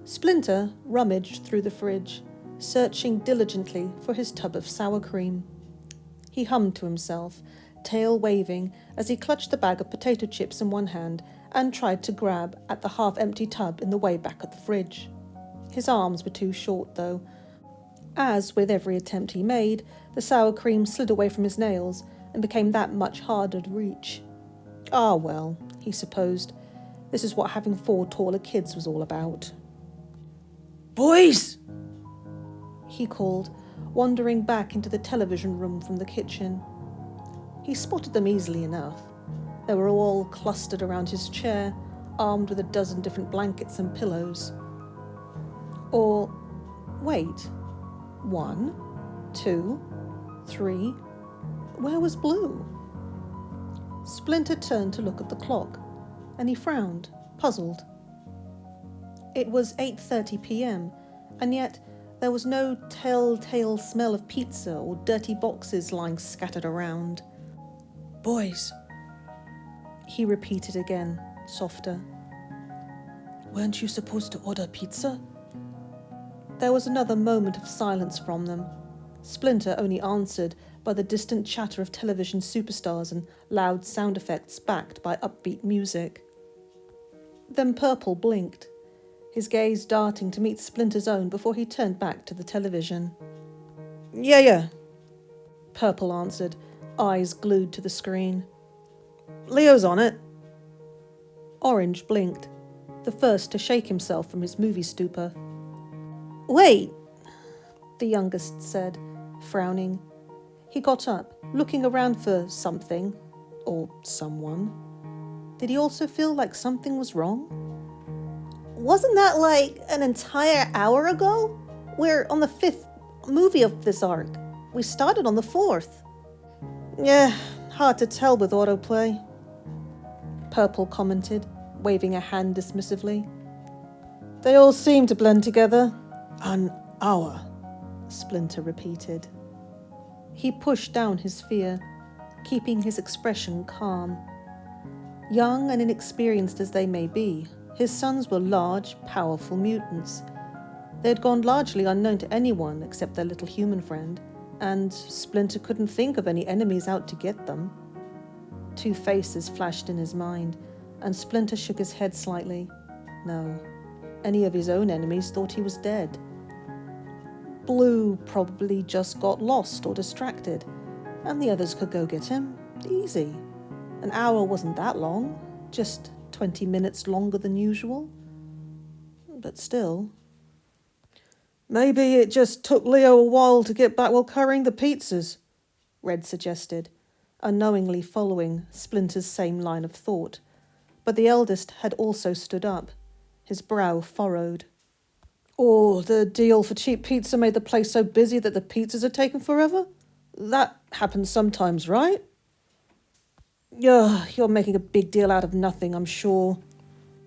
Splinter rummaged through the fridge, searching diligently for his tub of sour cream. He hummed to himself, tail waving, as he clutched the bag of potato chips in one hand and tried to grab at the half-empty tub in the way back of the fridge. His arms were too short, though. As with every attempt he made, the sour cream slid away from his nails and became that much harder to reach. Ah well, he supposed, this is what having 4 taller kids was all about. "Boys!" he called, wandering back into the television room from the kitchen. He spotted them easily enough. They were all clustered around his chair, armed with a dozen different blankets and pillows. Or, wait, 1, 2, 3, where was Blue? Splinter turned to look at the clock, and he frowned, puzzled. It was 8:30 p.m, and yet there was no telltale smell of pizza or dirty boxes lying scattered around. "Boys," he repeated again, softer. "Weren't you supposed to order pizza?" There was another moment of silence from them. Splinter only answered by the distant chatter of television superstars and loud sound effects backed by upbeat music. Then Purple blinked, his gaze darting to meet Splinter's own before he turned back to the television. Yeah, Purple answered, eyes glued to the screen. Leo's on it." Orange blinked, the first to shake himself from his movie stupor. "Wait," the youngest said, frowning. He got up, looking around for something, or someone. Did he also feel like something was wrong? "Wasn't that like an entire hour ago? We're on the 5th movie of this arc. We started on the 4th. "Yeah, hard to tell with autoplay," Purple commented, waving a hand dismissively. "They all seem to blend together." "An hour," Splinter repeated. He pushed down his fear, keeping his expression calm. Young and inexperienced as they may be, his sons were large, powerful mutants. They had gone largely unknown to anyone except their little human friend, and Splinter couldn't think of any enemies out to get them. 2 faces flashed in his mind, and Splinter shook his head slightly. No, any of his own enemies thought he was dead. Blue probably just got lost or distracted, and the others could go get him. Easy. An hour wasn't that long, just 20 minutes longer than usual. But still. "Maybe it just took Leo a while to get back while carrying the pizzas," Red suggested, unknowingly following Splinter's same line of thought. But the eldest had also stood up, his brow furrowed. "Or the deal for cheap pizza made the place so busy that the pizzas had taken forever? That happens sometimes, right?" You're making a big deal out of nothing, I'm sure,"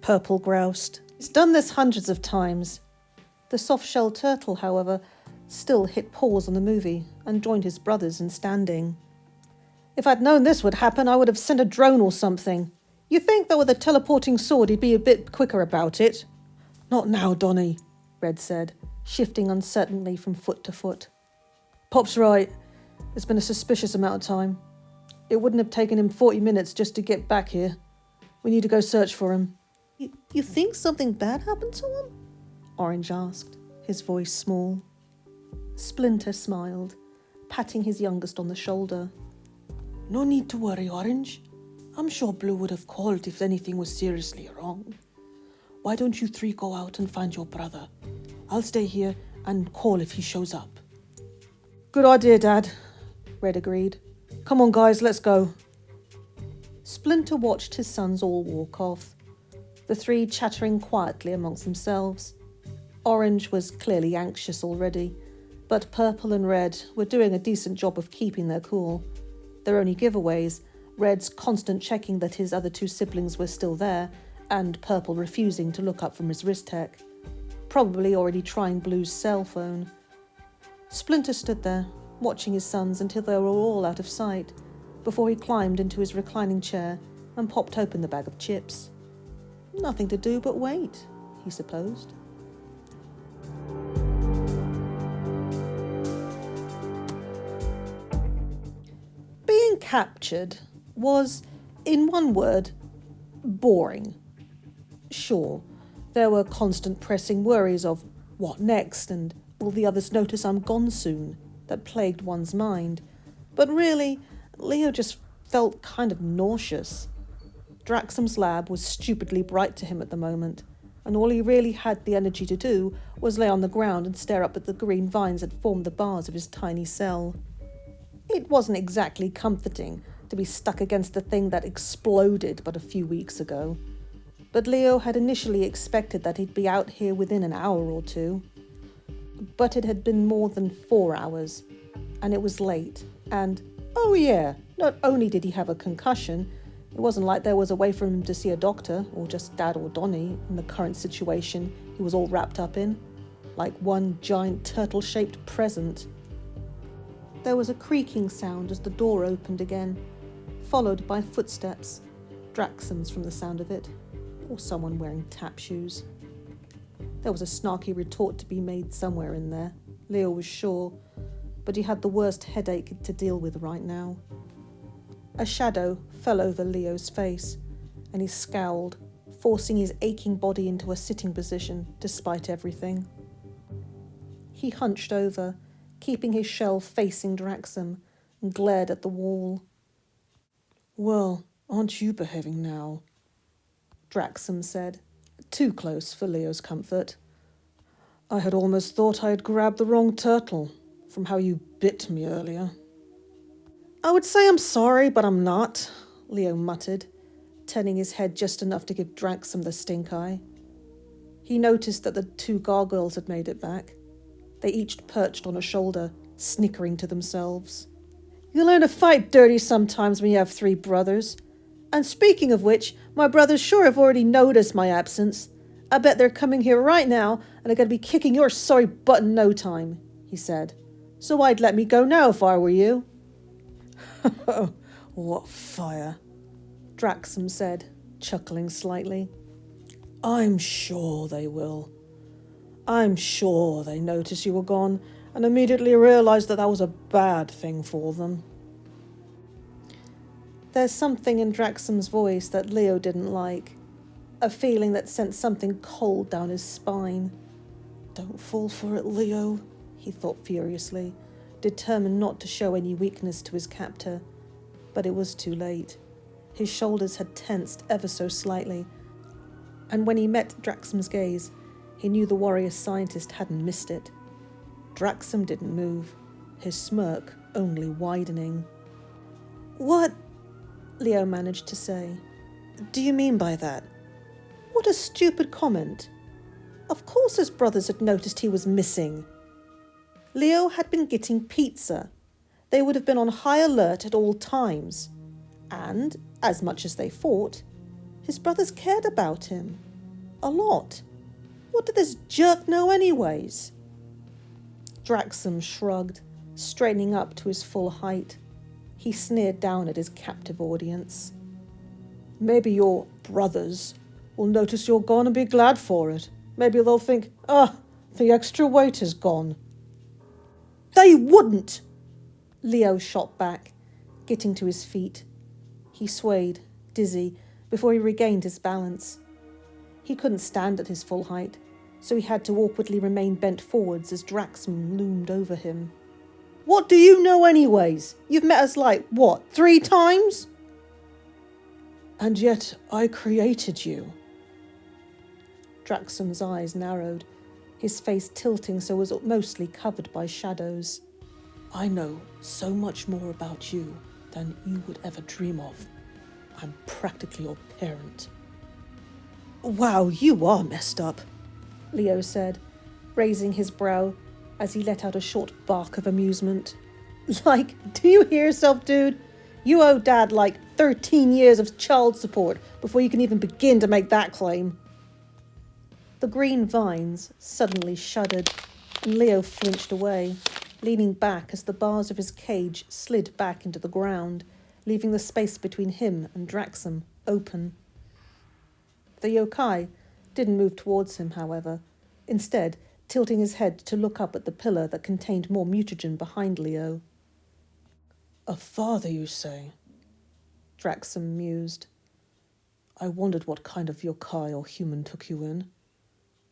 Purple groused. "He's done this hundreds of times." The soft-shell turtle, however, still hit pause on the movie and joined his brothers in standing. "If I'd known this would happen, I would have sent a drone or something. You think that with a teleporting sword he'd be a bit quicker about it?" "Not now, Donnie," Red said, shifting uncertainly from foot to foot. "Pop's right. It's been a suspicious amount of time. It wouldn't have taken him 40 minutes just to get back here. We need to go search for him." You think something bad happened to him?" Orange asked, his voice small. Splinter smiled, patting his youngest on the shoulder. "No need to worry, Orange. I'm sure Blue would have called if anything was seriously wrong. Why don't you 3 go out and find your brother? I'll stay here and call if he shows up." "Good idea, Dad," Red agreed. "Come on, guys, let's go." Splinter watched his sons all walk off, the 3 chattering quietly amongst themselves. Orange was clearly anxious already, but Purple and Red were doing a decent job of keeping their cool. Their only giveaways, Red's constant checking that his other 2 siblings were still there, and Purple refusing to look up from his wrist tech, probably already trying Blue's cell phone. Splinter stood there, watching his sons until they were all out of sight, before he climbed into his reclining chair and popped open the bag of chips. Nothing to do but wait, he supposed. captured was, in one word, boring. Sure, there were constant pressing worries of what next and will the others notice I'm gone soon that plagued one's mind. But really, Leo just felt kind of nauseous. Draxum's lab was stupidly bright to him at the moment, and all he really had the energy to do was lay on the ground and stare up at the green vines that formed the bars of his tiny cell. It wasn't exactly comforting to be stuck against the thing that exploded but a few weeks ago, but Leo had initially expected that he'd be out here within an hour or two. But it had been more than 4 hours, and it was late, and, oh yeah, not only did he have a concussion, it wasn't like there was a way for him to see a doctor, or just Dad or Donnie, in the current situation he was all wrapped up in, like one giant turtle-shaped present. There was a creaking sound as the door opened again, followed by footsteps, Draxum's from the sound of it, or someone wearing tap shoes. There was a snarky retort to be made somewhere in there, Leo was sure, but he had the worst headache to deal with right now. A shadow fell over Leo's face, and he scowled, forcing his aching body into a sitting position despite everything. He hunched over, keeping his shell facing Draxum, and glared at the wall. "Well, aren't you behaving now?" Draxum said, too close for Leo's comfort. "I had almost thought I had grabbed the wrong turtle, from how you bit me earlier." "I would say I'm sorry, but I'm not," Leo muttered, turning his head just enough to give Draxum the stink eye. He noticed that the 2 gargoyles had made it back. They each perched on a shoulder, snickering to themselves. "You learn to fight dirty sometimes when you have 3 brothers. And speaking of which, my brothers sure have already noticed my absence. I bet they're coming here right now and are going to be kicking your sorry butt in no time," he said. "So I'd let me go now if I were you." "What fire," Draxum said, chuckling slightly. "I'm sure they will. I'm sure they noticed you were gone and immediately realized that was a bad thing for them." There's something in Draxum's voice that Leo didn't like, a feeling that sent something cold down his spine. "Don't fall for it, Leo," he thought furiously, determined not to show any weakness to his captor. But it was too late. His shoulders had tensed ever so slightly, and when he met Draxum's gaze, he knew the warrior scientist hadn't missed it. Draxum didn't move, his smirk only widening. "What?" Leo managed to say. "Do you mean by that? What a stupid comment. Of course his brothers had noticed he was missing. Leo had been getting pizza. They would have been on high alert at all times. And, as much as they fought, his brothers cared about him. A lot. What did this jerk know anyways?" Draxum shrugged, straightening up to his full height. He sneered down at his captive audience. "Maybe your brothers will notice you're gone and be glad for it. Maybe they'll think, the extra weight is gone." "They wouldn't!" Leo shot back, getting to his feet. He swayed, dizzy, before he regained his balance. He couldn't stand at his full height, so he had to awkwardly remain bent forwards as Draxum loomed over him. "What do you know anyways? You've met us 3 times?" "And yet I created you." Draxum's eyes narrowed, his face tilting so it was mostly covered by shadows. "I know so much more about you than you would ever dream of. I'm practically your parent." "Wow, you are messed up," Leo said, raising his brow as he let out a short bark of amusement. Do you hear yourself, dude? You owe Dad 13 years of child support before you can even begin to make that claim." The green vines suddenly shuddered, and Leo flinched away, leaning back as the bars of his cage slid back into the ground, leaving the space between him and Draxum open. The yokai didn't move towards him, however, instead tilting his head to look up at the pillar that contained more mutagen behind Leo. A father, you say? Draxum mused. I wondered what kind of yokai or human took you in.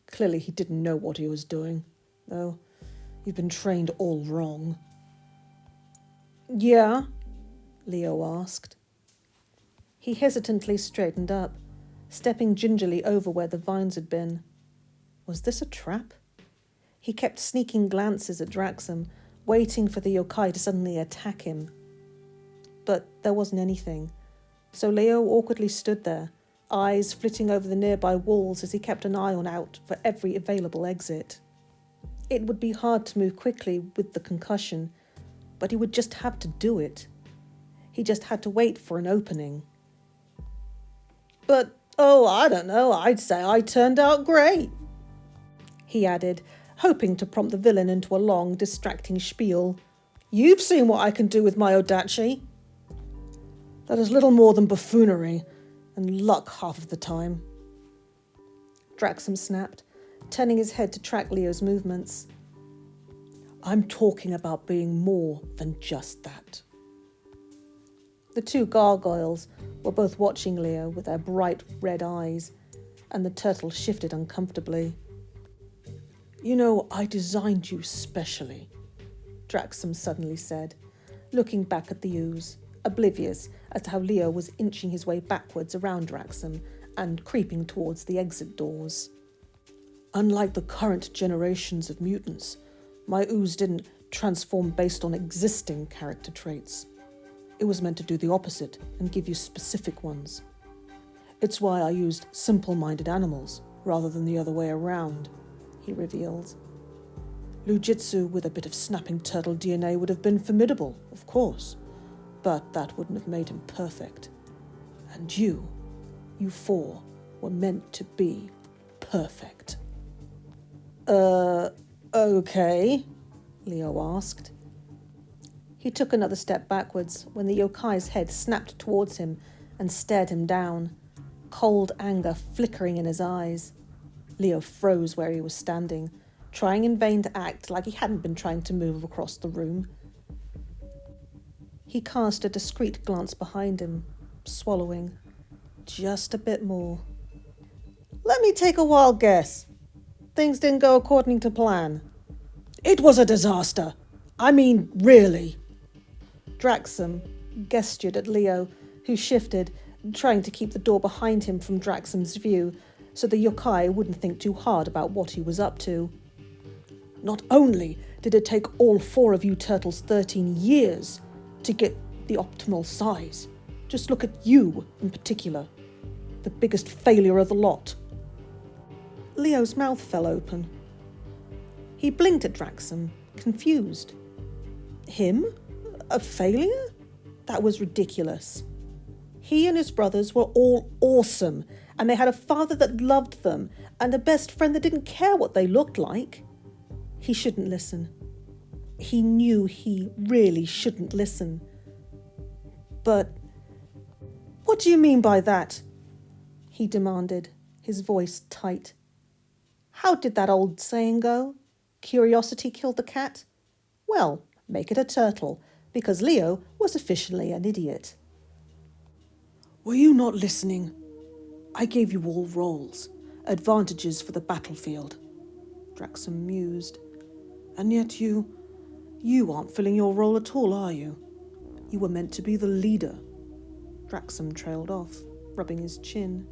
Clearly he didn't know what he was doing, though you've been trained all wrong. Yeah? Leo asked. He hesitantly straightened up, stepping gingerly over where the vines had been. Was this a trap? He kept sneaking glances at Draxum, waiting for the yokai to suddenly attack him. But there wasn't anything, so Leo awkwardly stood there, eyes flitting over the nearby walls as he kept an eye out for every available exit. It would be hard to move quickly with the concussion, but he would just have to do it. He just had to wait for an opening. But, I don't know, I'd say I turned out great, he added, hoping to prompt the villain into a long, distracting spiel. You've seen what I can do with my Odachi. That is little more than buffoonery, and luck half of the time. Draxum snapped, turning his head to track Leo's movements. I'm talking about being more than just that. The two gargoyles were both watching Leo with their bright red eyes, and the turtle shifted uncomfortably. You know, I designed you specially, Draxum suddenly said, looking back at the ooze, oblivious as to how Leo was inching his way backwards around Draxum and creeping towards the exit doors. Unlike the current generations of mutants, my ooze didn't transform based on existing character traits. It was meant to do the opposite and give you specific ones. It's why I used simple-minded animals rather than the other way around, he revealed. Lujitsu with a bit of snapping turtle DNA would have been formidable, of course, but that wouldn't have made him perfect. And you four, were meant to be perfect. Okay, Leo asked. He took another step backwards when the yokai's head snapped towards him and stared him down, cold anger flickering in his eyes. Leo froze where he was standing, trying in vain to act like he hadn't been trying to move across the room. He cast a discreet glance behind him, swallowing just a bit more. Let me take a wild guess. Things didn't go according to plan. It was a disaster. I mean, really. Draxum gestured at Leo, who shifted, trying to keep the door behind him from Draxum's view, so the yokai wouldn't think too hard about what he was up to. Not only did it take all 4 of you turtles 13 years to get the optimal size, just look at you in particular, the biggest failure of the lot. Leo's mouth fell open. He blinked at Draxum, confused. Him? A failure? That was ridiculous. He and his brothers were all awesome, and they had a father that loved them, and a best friend that didn't care what they looked like. He shouldn't listen. He knew he really shouldn't listen. But what do you mean by that? He demanded, his voice tight. How did that old saying go? Curiosity killed the cat? Well, make it a turtle, because Leo was officially an idiot. Were you not listening? I gave you all roles, advantages for the battlefield, Draxum mused. And yet you aren't filling your role at all, are you? You were meant to be the leader. Draxum trailed off, rubbing his chin.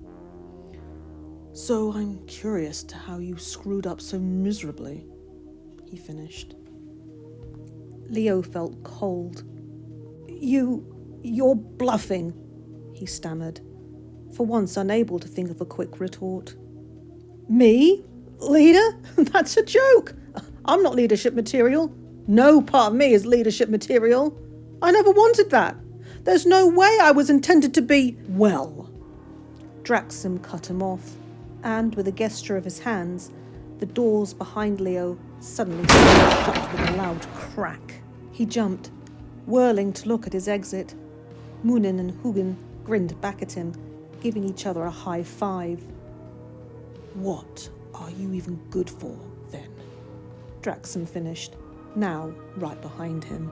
So I'm curious to how you screwed up so miserably, he finished. Leo felt cold. You're bluffing, he stammered, for once unable to think of a quick retort. Me? Leader? That's a joke. I'm not leadership material. No part of me is leadership material. I never wanted that. There's no way I was intended to be well. Draxum cut him off, and with a gesture of his hands, the doors behind Leo suddenly shut with a loud crack. He jumped, whirling to look at his exit. Munin and Hugin grinned back at him, giving each other a high five. What are you even good for, then? Draxum finished, now right behind him.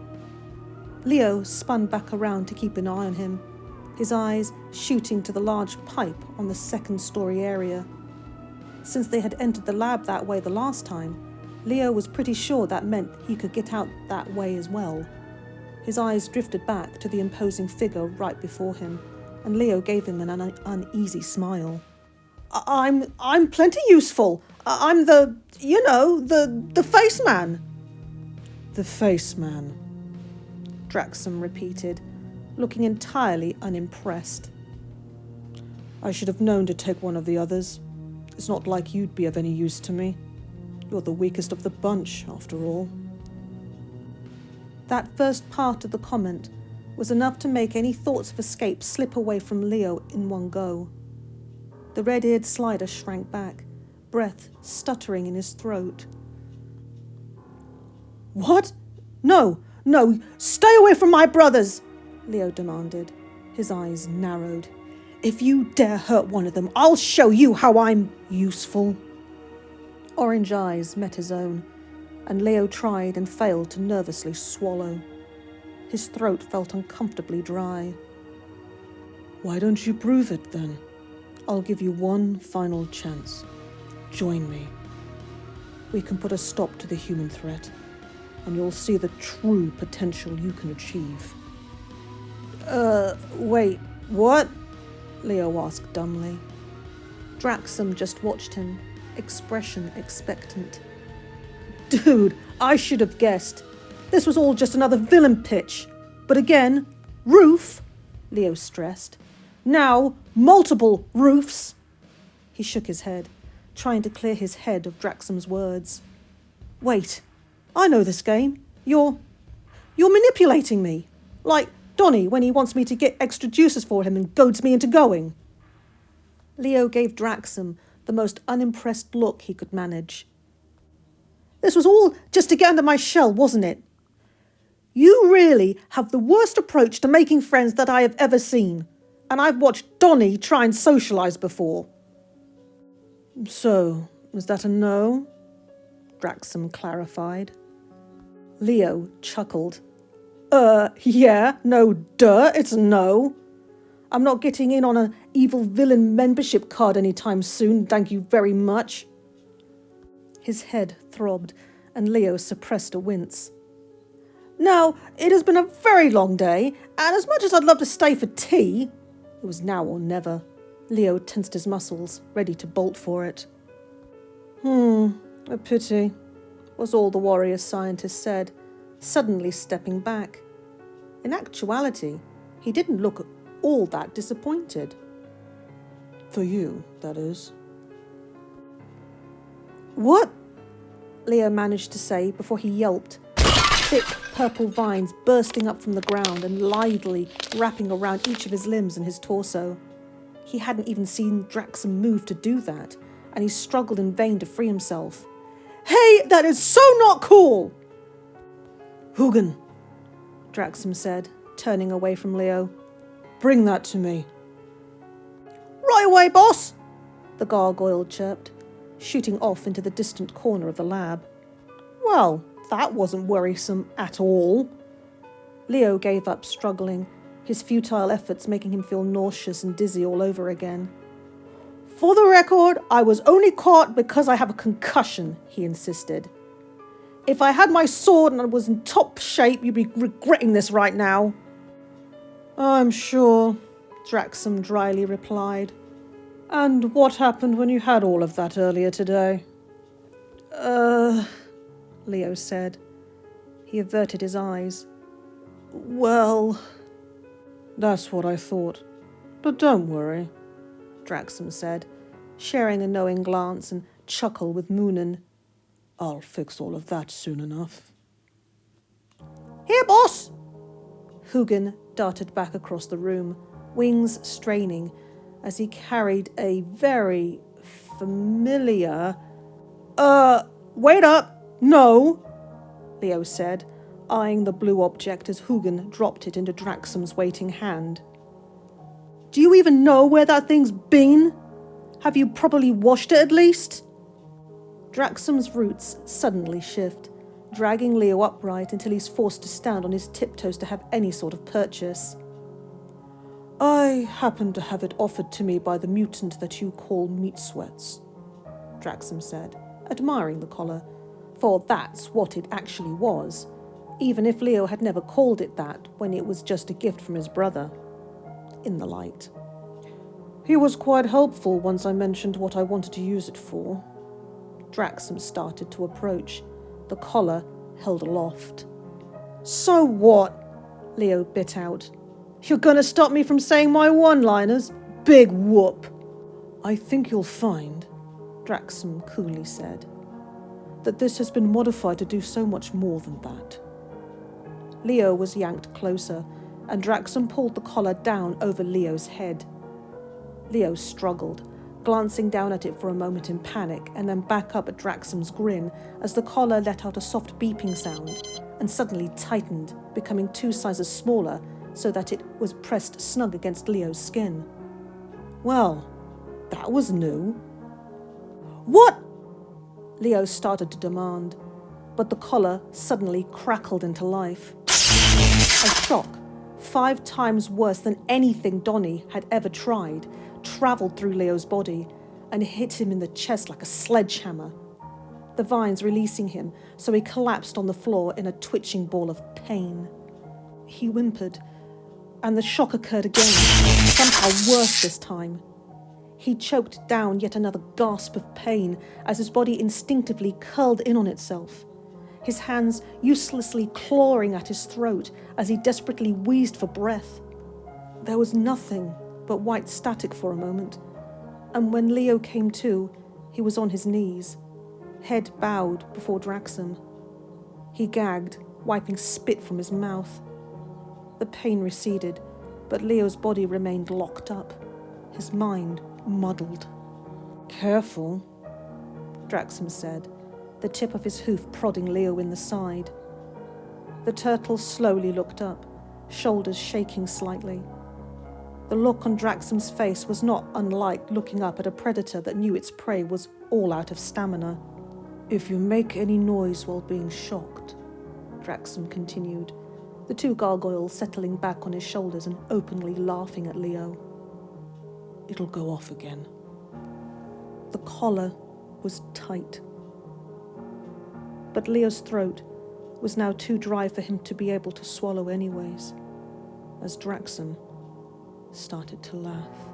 Leo spun back around to keep an eye on him, his eyes shooting to the large pipe on the second-story area. Since they had entered the lab that way the last time, Leo was pretty sure that meant he could get out that way as well. His eyes drifted back to the imposing figure right before him, and Leo gave him an uneasy smile. I'm plenty useful. I'm the face man. The face man, Draxum repeated, looking entirely unimpressed. I should have known to take one of the others. It's not like you'd be of any use to me. You're the weakest of the bunch, after all. That first part of the comment was enough to make any thoughts of escape slip away from Leo in one go. The red-eared slider shrank back, breath stuttering in his throat. What? No, stay away from my brothers, Leo demanded, his eyes narrowed. If you dare hurt one of them, I'll show you how I'm useful. Orange eyes met his own, and Leo tried and failed to nervously swallow. His throat felt uncomfortably dry. Why don't you prove it, then? I'll give you one final chance. Join me. We can put a stop to the human threat, and you'll see the true potential you can achieve. Wait, what? Leo asked dumbly. Draxum just watched him, expression expectant. Dude, I should have guessed. This was all just another villain pitch. But again, roof, Leo stressed. Now, multiple roofs. He shook his head, trying to clear his head of Draxum's words. Wait, I know this game. You're manipulating me. Like Donnie when he wants me to get extra juices for him and goads me into going. Leo gave Draxum the most unimpressed look he could manage. This was all just to get under my shell, wasn't it? You really have the worst approach to making friends that I have ever seen, and I've watched Donnie try and socialise before. So, was that a no? Draxum clarified. Leo chuckled. Yeah, no, duh, it's a no. I'm not getting in on an evil villain membership card anytime soon, thank you very much. His head throbbed, and Leo suppressed a wince. Now, it has been a very long day, and as much as I'd love to stay for tea, it was now or never. Leo tensed his muscles, ready to bolt for it. A pity, was all the warrior scientist said, suddenly stepping back. In actuality, he didn't look all that disappointed. For you, that is. What? Leo managed to say before he yelped, thick purple vines bursting up from the ground and lithely wrapping around each of his limbs and his torso. He hadn't even seen Draxum move to do that, and he struggled in vain to free himself. Hey, that is so not cool! Hugin, Draxum said, turning away from Leo. Bring that to me. Right away, boss, the gargoyle chirped, shooting off into the distant corner of the lab. Well, that wasn't worrisome at all. Leo gave up struggling, his futile efforts making him feel nauseous and dizzy all over again. For the record, I was only caught because I have a concussion, he insisted. If I had my sword and I was in top shape, you'd be regretting this right now. I'm sure, Draxum dryly replied. And what happened when you had all of that earlier today? Leo said. He averted his eyes. Well, that's what I thought. But don't worry, Draxum said, sharing a knowing glance and chuckle with Moonin. I'll fix all of that soon enough. Here, boss! Hugin darted back across the room, wings straining, as he carried a very familiar... Wait up! No! Leo said, eyeing the blue object as Hugin dropped it into Draxum's waiting hand. Do you even know where that thing's been? Have you properly washed it at least? Draxum's roots suddenly shift, dragging Leo upright until he's forced to stand on his tiptoes to have any sort of purchase. I happen to have it offered to me by the mutant that you call Meat Sweats, Draxum said, admiring the collar, for that's what it actually was, even if Leo had never called it that when it was just a gift from his brother. In the light. He was quite helpful once I mentioned what I wanted to use it for. Draxum started to approach, the collar held aloft. So what? Leo bit out. You're gonna stop me from saying my one-liners? Big whoop. I think you'll find, Draxum coolly said, that this has been modified to do so much more than that. Leo was yanked closer, and Draxum pulled the collar down over Leo's head. Leo struggled, glancing down at it for a moment in panic and then back up at Draxum's grin as the collar let out a soft beeping sound and suddenly tightened, becoming 2 sizes smaller so that it was pressed snug against Leo's skin. Well, that was new. What? Leo started to demand, but the collar suddenly crackled into life. A shock, 5 times worse than anything Donnie had ever tried, travelled through Leo's body and hit him in the chest like a sledgehammer, the vines releasing him so he collapsed on the floor in a twitching ball of pain. He whimpered, and the shock occurred again, somehow worse this time. He choked down yet another gasp of pain as his body instinctively curled in on itself, his hands uselessly clawing at his throat as he desperately wheezed for breath. There was nothing but white static for a moment, and when Leo came to, he was on his knees, head bowed before Draxum. He gagged, wiping spit from his mouth. The pain receded, but Leo's body remained locked up, his mind muddled. Careful, Draxum said, the tip of his hoof prodding Leo in the side. The turtle slowly looked up, shoulders shaking slightly. The look on Draxum's face was not unlike looking up at a predator that knew its prey was all out of stamina. If you make any noise while being shocked, Draxum continued, the 2 gargoyles settling back on his shoulders and openly laughing at Leo. It'll go off again. The collar was tight. But Leo's throat was now too dry for him to be able to swallow anyways, as Draxum started to laugh.